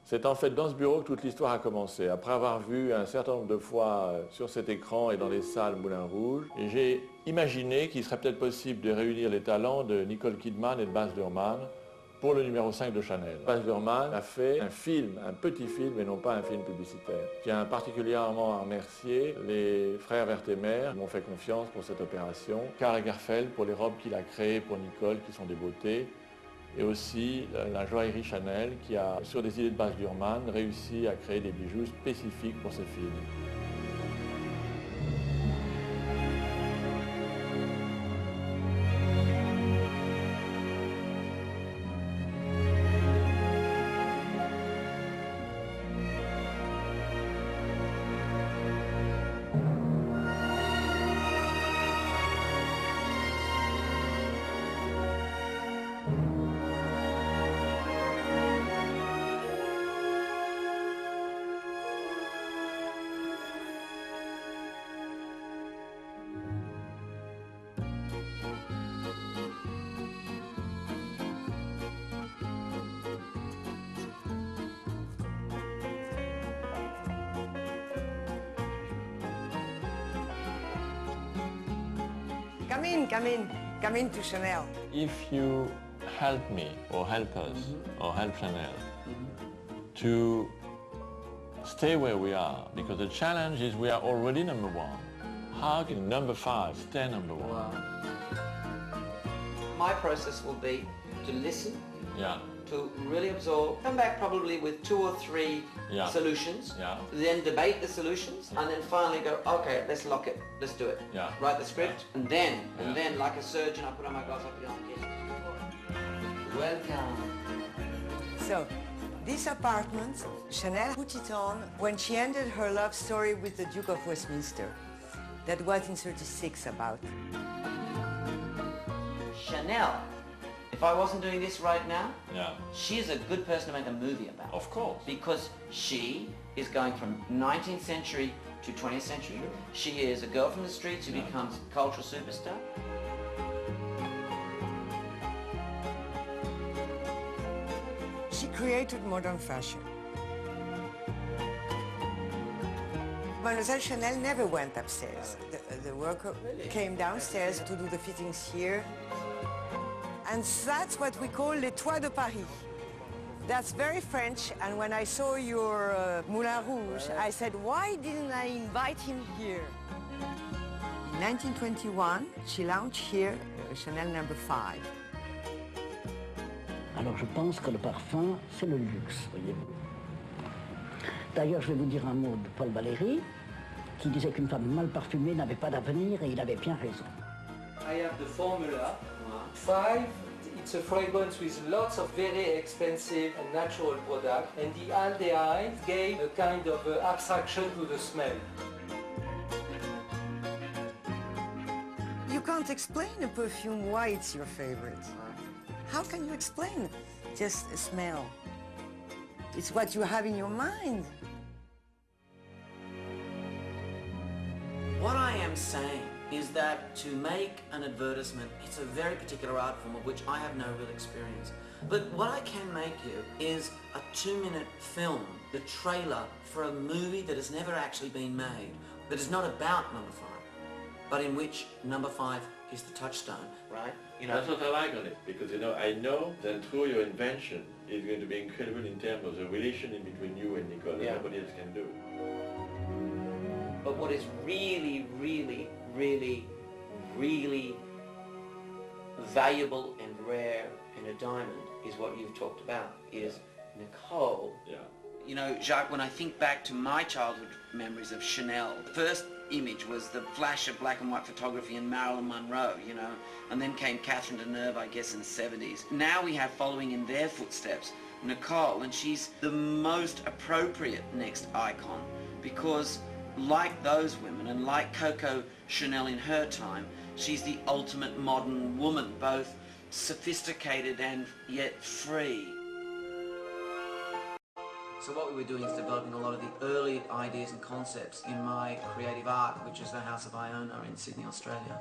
C'est en fait dans ce bureau que toute l'histoire a commencé. Après avoir vu un certain nombre de fois sur cet écran et dans les salles Moulin Rouge, j'ai imaginé qu'il serait peut-être possible de réunir les talents de Nicole Kidman et de Baz Luhrmann pour le numéro 5 de Chanel. Baz Luhrmann a fait un film, un petit film et non pas un film publicitaire. Je tiens particulièrement à remercier les frères Vertemer qui m'ont fait confiance pour cette opération, Karl Lagerfeld pour les robes qu'il a créées pour Nicole qui sont des beautés, et aussi la joaillerie Chanel qui a, sur des idées de Baz Luhrmann, réussi à créer des bijoux spécifiques pour ce film. Come in to Chanel. If you help me, or help us, or help Chanel, to stay where we are, because the challenge is we are already number one. How can number 5 stay number one? Wow. My process will be to listen, to really absorb, come back probably with 2 or 3 solutions, then debate the solutions, and then finally go, okay, let's lock it, let's do it. Write the script, and then like a surgeon, I put on my gloves, I put it on again. Welcome. So, this apartment, Chanel put it on when she ended her love story with the Duke of Westminster. That was in '36 about. Chanel. If I wasn't doing this right now, she's a good person to make a movie about. Of course. Because she is going from 19th century to 20th century. She is a girl from the streets who becomes a cultural superstar. She created modern fashion. Mademoiselle Chanel never went upstairs. The worker came downstairs to do the fittings here. And that's what we call les toits de Paris. That's very French, and when I saw your Moulin Rouge, I said, why didn't I invite him here? In 1921, she launched here Chanel No. 5. Alors je pense que le parfum, c'est le luxe, voyez-vous. D'ailleurs, je vais vous dire un mot de Paul Valéry, qui disait qu'une femme mal parfumée n'avait pas d'avenir, et il avait bien raison. I have the formula. 5, it's a fragrance with lots of very expensive and natural products, and the aldehyde gave a kind of abstraction to the smell. You can't explain a perfume why it's your favorite. How can you explain just a smell? It's what you have in your mind. What I am saying is that to make an advertisement, it's a very particular art form of which I have no real experience. But what I can make you is a 2-minute film, the trailer for a movie that has never actually been made, that is not about No. 5, but in which No. 5 is the touchstone, right? You know, that's what I like on it, because I know that through your invention is going to be incredible in terms of the relation in between you and Nicole, that nobody else can do. But what is really, really, really, really valuable and rare in a diamond is what you've talked about, is Nicole. You know, Jacques, when I think back to my childhood memories of Chanel, the first image was the flash of black and white photography and Marilyn Monroe, and then came Catherine Deneuve, I guess, in the 70s. Now we have following in their footsteps Nicole, and she's the most appropriate next icon because like those women and like Coco Chanel in her time, she's the ultimate modern woman, both sophisticated and yet free. So what we were doing is developing a lot of the early ideas and concepts in my creative art, which is the House of Iona in Sydney, Australia.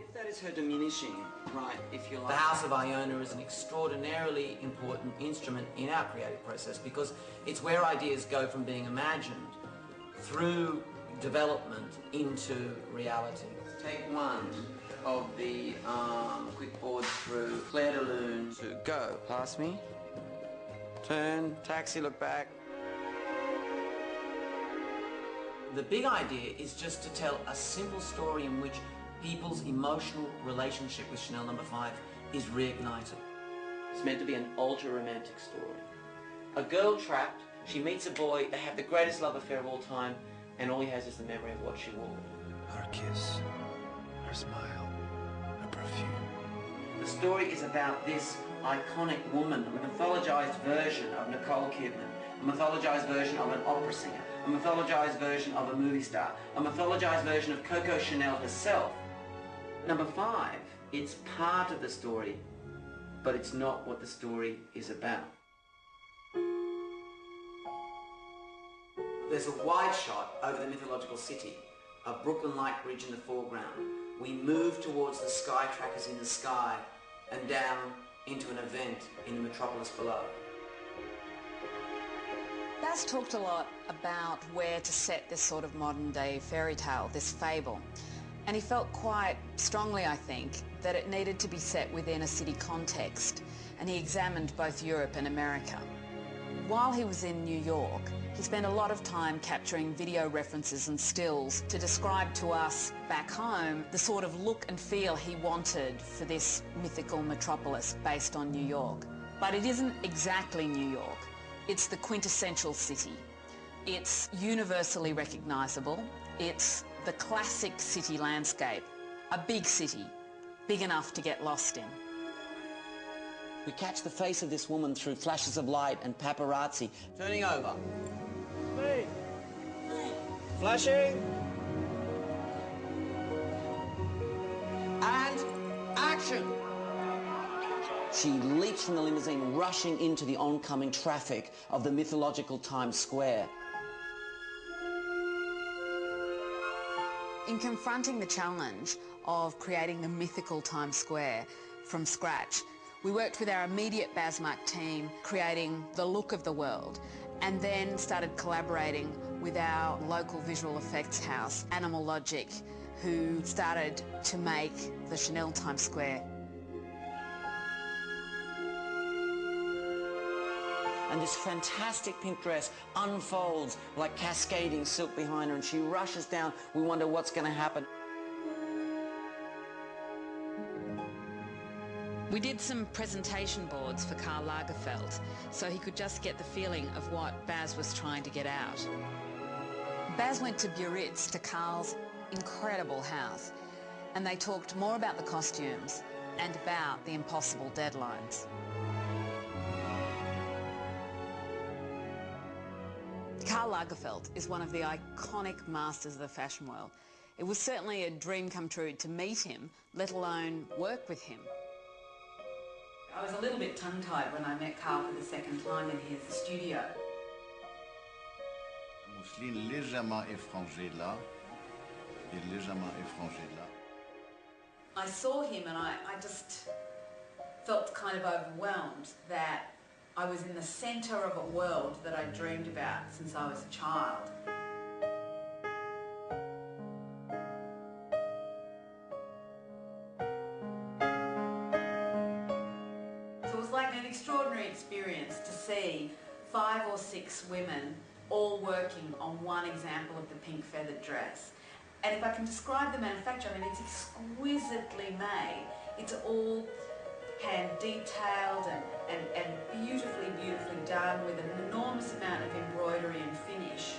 If that is her diminishing, right, if you like. The House of Iona is an extraordinarily important instrument in our creative process because it's where ideas go from being imagined through development into reality. Take one of the quick boards through Claire de Lune to go. Pass me. Turn, taxi, look back. The big idea is just to tell a simple story in which people's emotional relationship with Chanel No. 5 is reignited. It's meant to be an ultra-romantic story. A girl trapped, she meets a boy, they have the greatest love affair of all time, and all he has is the memory of what she wore. Her kiss, her smile, her perfume. The story is about this iconic woman, a mythologized version of Nicole Kidman, a mythologized version of an opera singer, a mythologized version of a movie star, a mythologized version of Coco Chanel herself. Number 5, it's part of the story, but it's not what the story is about. There's a wide shot over the mythological city, a Brooklyn light bridge in the foreground. We move towards the sky trackers in the sky and down into an event in the metropolis below. Baz talked a lot about where to set this sort of modern-day fairy tale, this fable. And he felt quite strongly, I think, that it needed to be set within a city context. And he examined both Europe and America. While he was in New York, he spent a lot of time capturing video references and stills to describe to us back home the sort of look and feel he wanted for this mythical metropolis based on New York. But it isn't exactly New York. It's the quintessential city. It's universally recognisable. It's the classic city landscape. A big city, big enough to get lost in. We catch the face of this woman through flashes of light and paparazzi. Turning over. Speed. Flashing. And action. She leaps from the limousine, rushing into the oncoming traffic of the mythological Times Square. In confronting the challenge of creating the mythical Times Square from scratch, we worked with our immediate Bazmark team, creating the look of the world, and then started collaborating with our local visual effects house, Animal Logic, who started to make the Chanel Times Square. And this fantastic pink dress unfolds like cascading silk behind her, and she rushes down. We wonder what's going to happen. We did some presentation boards for Karl Lagerfeld, so he could just get the feeling of what Baz was trying to get out. Baz went to Biarritz, to Karl's incredible house, and they talked more about the costumes and about the impossible deadlines. Karl Lagerfeld is one of the iconic masters of the fashion world. It was certainly a dream come true to meet him, let alone work with him. I was a little bit tongue-tied when I met Karl for the second time in his studio. Mousseline légèrement effrangée là et légèrement effrangée là. I saw him and I just felt kind of overwhelmed that I was in the centre of a world that I dreamed about since I was a child. So it was like an extraordinary experience to see 5 or 6 women all working on one example of the pink feathered dress. And if I can describe the manufacture, I mean, it's exquisitely made. It's all hand detailed and beautifully done with an enormous amount of embroidery and finish.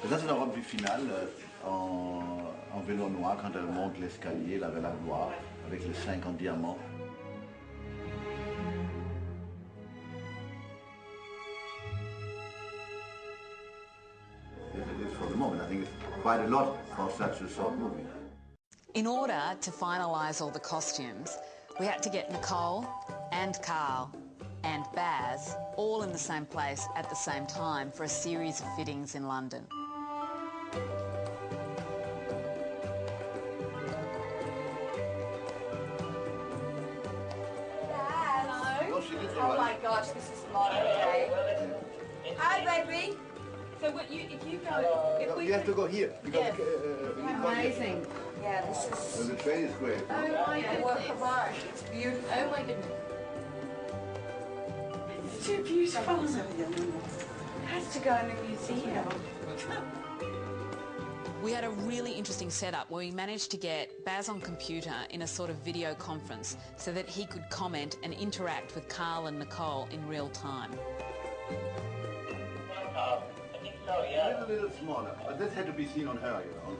Ça, c'est la robe du final en vélo noir quand elle monte l'escalier, la la gloire, avec les 5 en diamant. think it's quite a lot for such a short movie. In order to finalise all the costumes, we had to get Nicole and Carl and Baz all in the same place at the same time for a series of fittings in London. Oh my gosh, this is modern day. Hi, baby. So what you, if you go, if we You have to go here. Yes. Amazing. Yeah, this is. The train is great. Oh my God, work of art. It's beautiful. Oh my goodness. It's too beautiful. It has to go in a museum. We had a really interesting setup where we managed to get Baz on computer in a sort of video conference so that he could comment and interact with Carl and Nicole in real time. I think so, yeah. A little smaller, but this had to be seen on her, you know.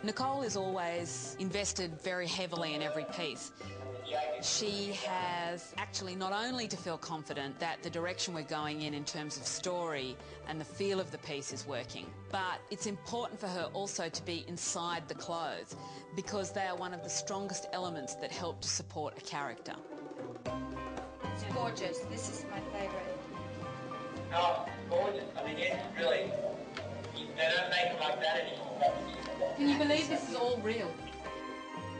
Nicole is always invested very heavily in every piece. She has actually not only to feel confident that the direction we're going in terms of story and the feel of the piece is working, but it's important for her also to be inside the clothes because they are one of the strongest elements that help to support a character. It's gorgeous. This is my favourite. Oh, gorgeous. I mean, it's really, they don't make them like that anymore. Can you believe this is all real?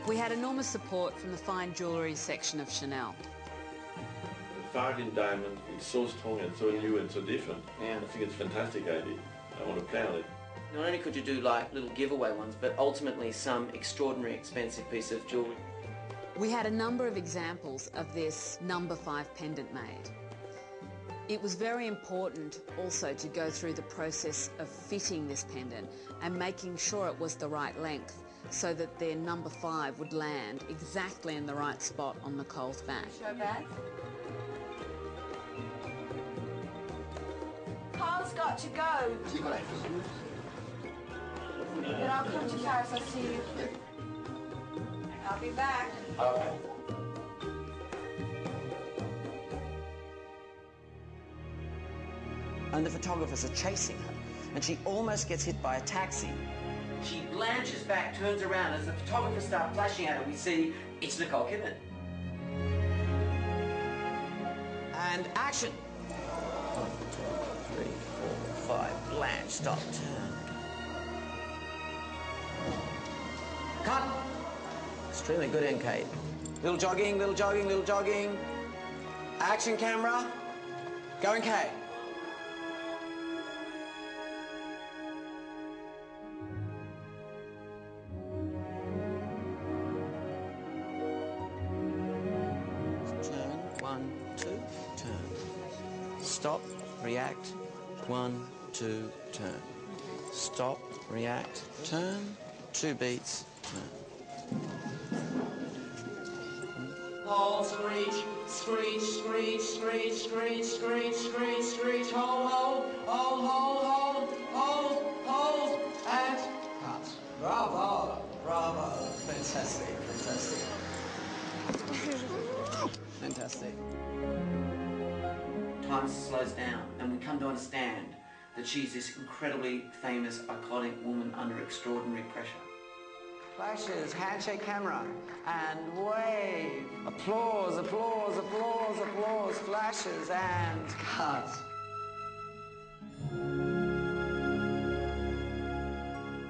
We had enormous support from the fine jewellery section of Chanel. The fire in diamond is so strong and so new and so different. Yeah. I think it's a fantastic idea. I want to play on it. Not only could you do like little giveaway ones, but ultimately some extraordinary expensive piece of jewellery. We had a number of examples of this No. 5 pendant made. It was very important also to go through the process of fitting this pendant and making sure it was the right length so that their No. 5 would land exactly in the right spot on Nicole's back. Show Baz. Carl's got to go. But I'll come to Paris. I'll see you. I'll be back. Okay. And the photographers are chasing her, and she almost gets hit by a taxi. She blanches back, turns around. As the photographers start flashing at her, we see it's Nicole Kidman. And action. 1, 2, 3, 4, 5. Blanche, stop, turn. Cut. Extremely good end, Kate. Little jogging, little jogging, little jogging. Action camera. Going, Kate. Turn, 1, 2, turn. Stop, react, 1, 2, turn. Stop, react, turn, 2 beats, turn. Hold, screech, screech, screech, screech, screech, screech, screech, screech, hold, and cut. Bravo, bravo. Fantastic, fantastic. Fantastic. Time slows down, and we come to understand that she's this incredibly famous, iconic woman under extraordinary pressure. Flashes, handshake camera, and wave. Applause, applause, applause, applause, flashes, and cut.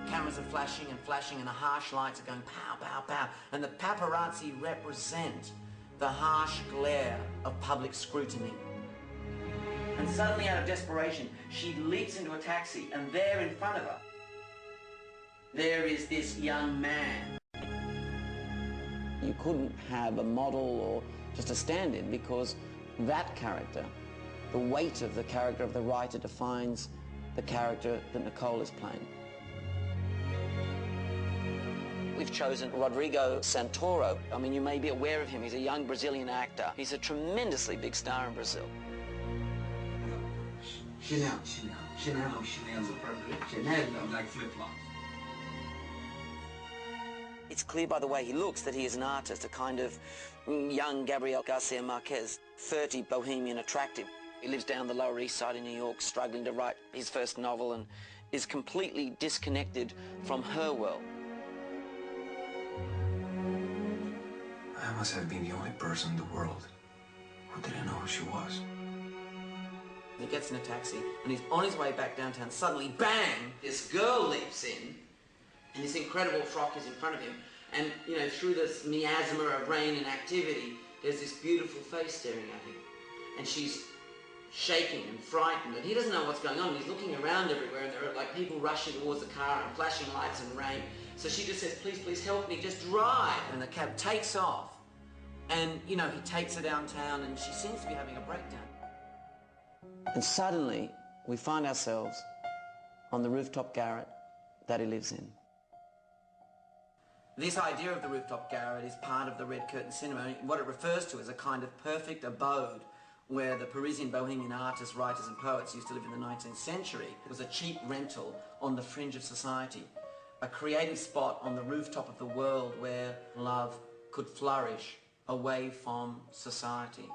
Cameras are flashing and flashing, and the harsh lights are going pow, pow, pow, and the paparazzi represent the harsh glare of public scrutiny. And suddenly, out of desperation, she leaps into a taxi, and there in front of her, there is this young man. You couldn't have a model or just a stand-in because that character, the weight of the character of the writer defines the character that Nicole is playing. We've chosen Rodrigo Santoro. I mean, you may be aware of him. He's a young Brazilian actor. He's a tremendously big star in Brazil. Chanel's appropriate. Chanel look like flip-flops. It's clear by the way he looks that he is an artist, a kind of young Gabriel Garcia Marquez, 30, bohemian, attractive. He lives down the Lower East Side in New York, struggling to write his first novel, and is completely disconnected from her world. I must have been the only person in the world who didn't know who she was. He gets in a taxi and he's on his way back downtown. Suddenly, bang, this girl leaps in and this incredible frock is in front of him. And, you know, through this miasma of rain and activity, there's this beautiful face staring at him. And she's shaking and frightened, and he doesn't know what's going on. He's looking around everywhere, and there are like people rushing towards the car and flashing lights and rain. So she just says, please, please help me, just drive. And the cab takes off, and, you know, he takes her downtown, and she seems to be having a breakdown. And suddenly, we find ourselves on the rooftop garret that he lives in. This idea of the rooftop garret is part of the Red Curtain cinema. What it refers to is a kind of perfect abode where the Parisian bohemian artists, writers and poets used to live in the 19th century. It was a cheap rental on the fringe of society, a creative spot on the rooftop of the world where love could flourish away from society.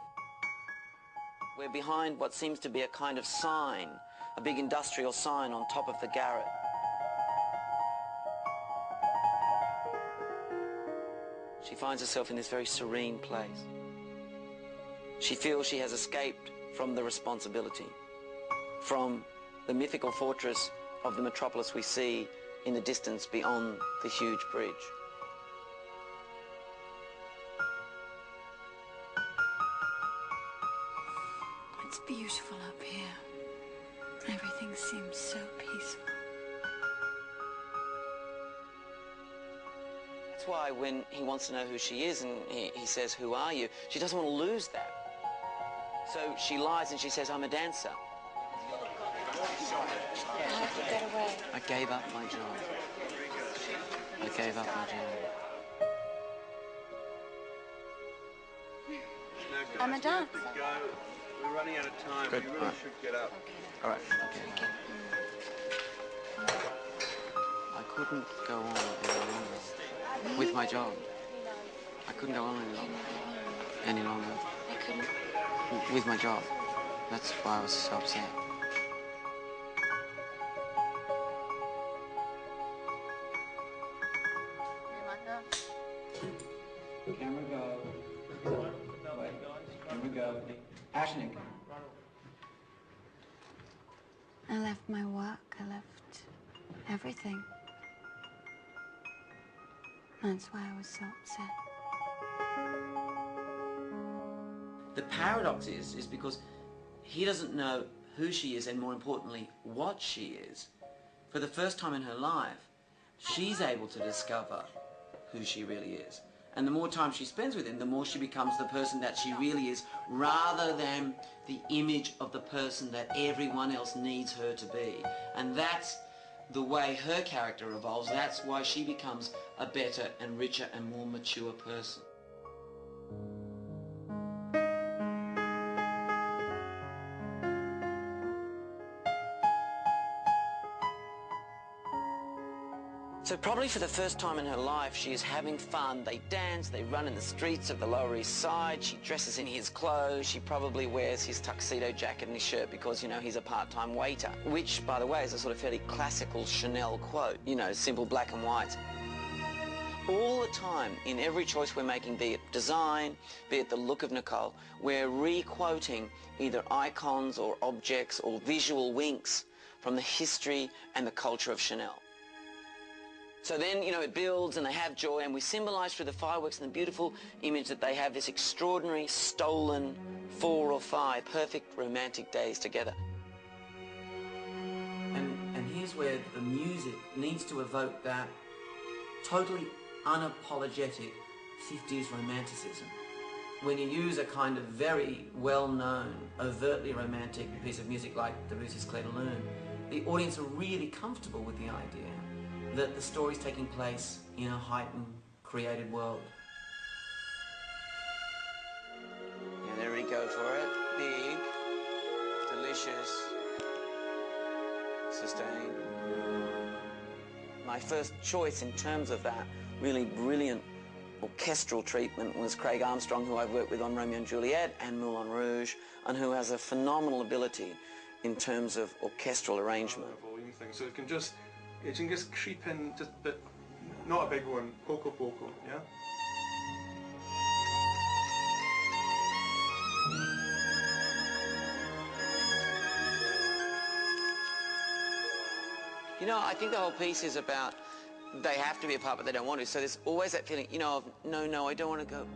We're behind what seems to be a kind of sign, a big industrial sign on top of the garret. She finds herself in this very serene place. She feels she has escaped from the responsibility, from the mythical fortress of the metropolis we see in the distance beyond the huge bridge. It's beautiful up here. Everything seems so peaceful. That's why when he wants to know who she is and he says, who are you? She doesn't want to lose that. So she lies and she says, I'm a dancer. How did you get away? I gave up my job. I gave up my job. I'm a dancer. We're running out of time. Good. You really should get up. All right. Okay. I couldn't go on any longer with my job. I couldn't go on any longer. I couldn't. With my job. That's why I was so upset. Camera go. Camera go. Action. I left my work. I left everything. That's why I was so upset. The paradox is because he doesn't know who she is and, more importantly, what she is. For the first time in her life, she's able to discover who she really is. And the more time she spends with him, the more she becomes the person that she really is, rather than the image of the person that everyone else needs her to be. And that's the way her character evolves. That's why she becomes a better and richer and more mature person. So probably for the first time in her life, she is having fun. They dance, they run in the streets of the Lower East Side. She dresses in his clothes. She probably wears his tuxedo jacket and his shirt because, you know, he's a part-time waiter. Which, by the way, is a sort of fairly classical Chanel quote. You know, simple black and white. All the time, in every choice we're making, be it design, be it the look of Nicole, we're re-quoting either icons or objects or visual winks from the history and the culture of Chanel. So then, you know, it builds and they have joy, and we symbolise through the fireworks and the beautiful image that they have this extraordinary, stolen 4 or 5 perfect romantic days together. And here's where the music needs to evoke that totally unapologetic 50s romanticism. When you use a kind of very well-known, overtly romantic piece of music like Debussy's Clair de Lune, the audience are really comfortable with the idea that the story's taking place in a heightened, created world. Yeah, there we go for it. Big, delicious, sustained. My first choice in terms of that really brilliant orchestral treatment was Craig Armstrong, who I've worked with on Romeo and Juliet and Moulin Rouge, and who has a phenomenal ability in terms of orchestral arrangement. perfume thing. So it can just creep in, just a bit, not a big one, poco, yeah? You know, I think the whole piece is about they have to be apart, but they don't want to. So there's always that feeling, you know, of no, I don't want to go.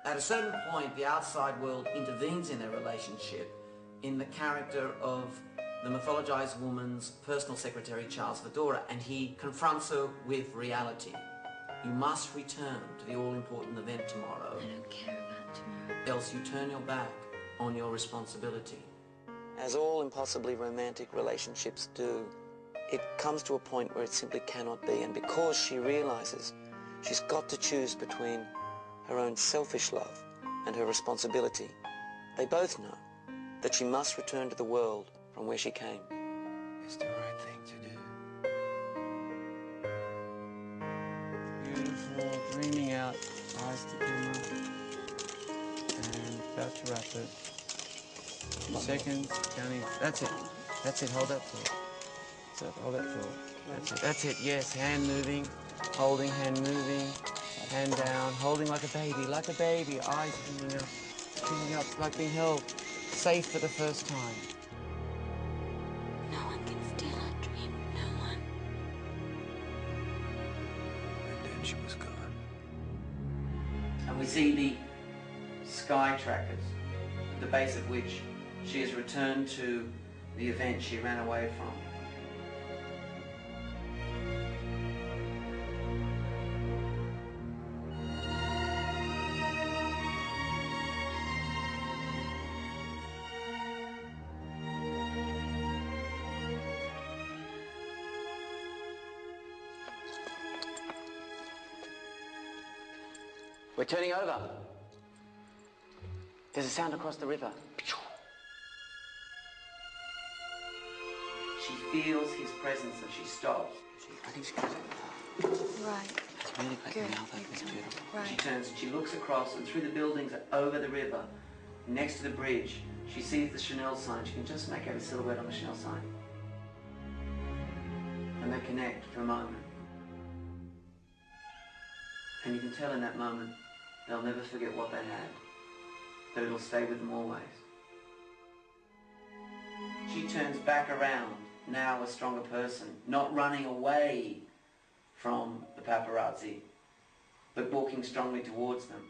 At a certain point, the outside world intervenes in their relationship in the character of the mythologized woman's personal secretary, Charles Fedora, and he confronts her with reality. You must return to the all-important event tomorrow. I don't care about tomorrow. Else you turn your back on your responsibility. As all impossibly romantic relationships do, it comes to a point where it simply cannot be, and because she realizes she's got to choose between her own selfish love and her responsibility, they both know that she must return to the world from where she came. It's the right thing to do. Beautiful, dreaming out, eyes to camera, and about to wrap it. 2 seconds, counting. That's it, hold that thought. Hold that thought. That's it, yes, hand moving, holding, hand moving, hand down, holding like a baby, eyes pinning up, like being held, safe for the first time. No one can steal our dream, no one. And then she was gone. And we see the sky trackers, at the base of which she has returned to the event she ran away from. We're turning over. There's a sound across the river. She feels his presence and she stops. I think she goes Right. That's really quick. Good. Now that's beautiful. Right. She turns and she looks across and through the buildings over the river, next to the bridge. She sees the Chanel sign. She can just make out a silhouette on the Chanel sign. And they connect for a moment. And you can tell in that moment they'll never forget what they had, that it'll stay with them always. She turns back around, now a stronger person, not running away from the paparazzi, but walking strongly towards them.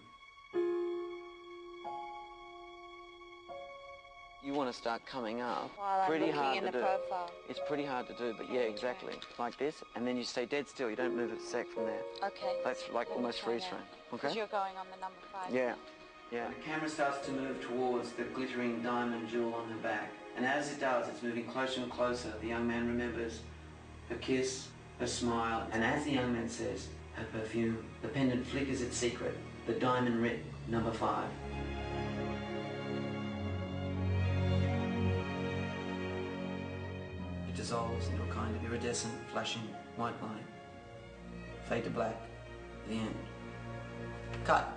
You want to start coming up. While I'm pretty looking hard in to the do. profile. It's pretty hard to do, but yeah, exactly. Like this, and then you stay dead still. You don't move a sec from there. Okay. That's like almost freeze frame. Okay? Because you're going on the number 5. Yeah, yeah. The camera starts to move towards the glittering diamond jewel on her back. And as it does, it's moving closer and closer. The young man remembers her kiss, her smile, and as the young man says, her perfume. The pendant flickers its secret, the diamond writ, number 5. It dissolves into a kind of iridescent, flashing white light. Fade to black. The end. Cut.